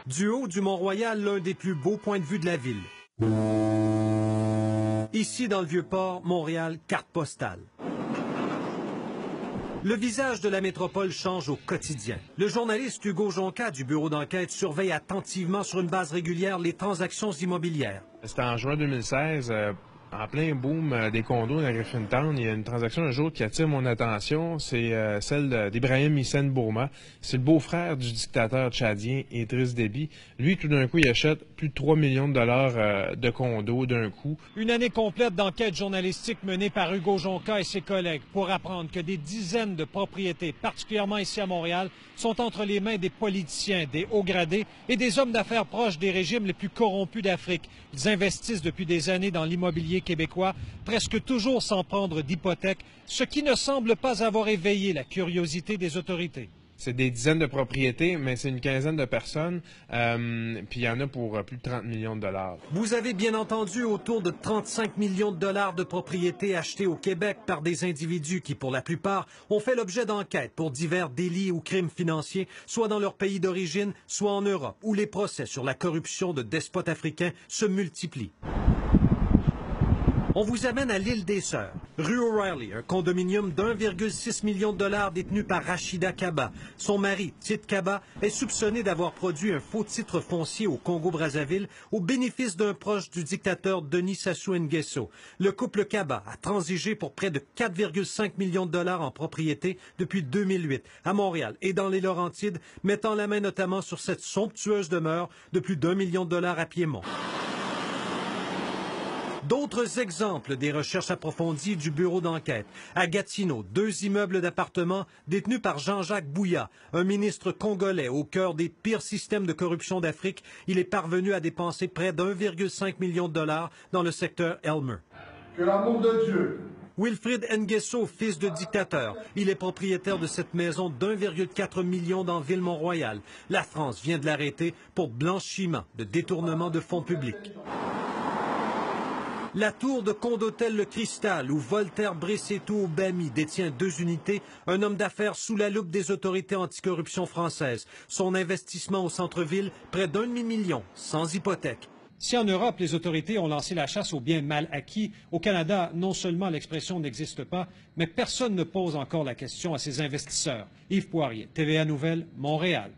Du haut du Mont-Royal, l'un des plus beaux points de vue de la ville. Ici, dans le Vieux-Port, Montréal, carte postale. Le visage de la métropole change au quotidien. Le journaliste Hugo Jonca du bureau d'enquête surveille attentivement sur une base régulière les transactions immobilières. C'était en juin 2016, en plein boom des condos dans Griffintown. Il y a une transaction un jour qui attire mon attention, c'est celle d'Ibrahim Hissène Bourma. C'est le beau-frère du dictateur tchadien Idriss Déby. Lui, tout d'un coup, il achète plus de 3 millions de dollars de condos d'un coup. Une année complète d'enquête journalistique menée par Hugo Jonca et ses collègues pour apprendre que des dizaines de propriétés, particulièrement ici à Montréal, sont entre les mains des politiciens, des hauts gradés et des hommes d'affaires proches des régimes les plus corrompus d'Afrique. Ils investissent depuis des années dans l'immobilier québécois, presque toujours sans prendre d'hypothèque, ce qui ne semble pas avoir éveillé la curiosité des autorités. C'est des dizaines de propriétés, mais c'est une quinzaine de personnes, puis il y en a pour plus de 30 millions de dollars. Vous avez bien entendu autour de 35 millions de dollars de propriétés achetées au Québec par des individus qui, pour la plupart, ont fait l'objet d'enquêtes pour divers délits ou crimes financiers, soit dans leur pays d'origine, soit en Europe, où les procès sur la corruption de despotes africains se multiplient. On vous amène à l'île des Sœurs, rue O'Reilly, un condominium d'1,6 million de dollars détenu par Rachida Kaba. Son mari, Tite Kaba, est soupçonné d'avoir produit un faux titre foncier au Congo-Brazzaville au bénéfice d'un proche du dictateur Denis Sassou Nguesso. Le couple Kaba a transigé pour près de 4,5 millions de dollars en propriété depuis 2008 à Montréal et dans les Laurentides, mettant la main notamment sur cette somptueuse demeure de plus d'1 million de dollars à Piémont. D'autres exemples des recherches approfondies du bureau d'enquête. À Gatineau, 2 immeubles d'appartements détenus par Jean-Jacques Bouya, un ministre congolais au cœur des pires systèmes de corruption d'Afrique. Il est parvenu à dépenser près d'1,5 million de dollars dans le secteur Elmer. Que l'amour de Dieu. Wilfrid Nguesso, fils de dictateur. Il est propriétaire de cette maison d'1,4 million dans Ville-Mont-Royal. La France vient de l'arrêter pour blanchiment de détournement de fonds publics. La tour de Condotel Le Cristal, où Voltaire Bressetto Bamy détient 2 unités, un homme d'affaires sous la loupe des autorités anticorruption françaises. Son investissement au centre-ville, près d'1 demi-million, sans hypothèque. Si en Europe, les autorités ont lancé la chasse aux biens mal acquis, au Canada, non seulement l'expression n'existe pas, mais personne ne pose encore la question à ces investisseurs. Yves Poirier, TVA Nouvelles, Montréal.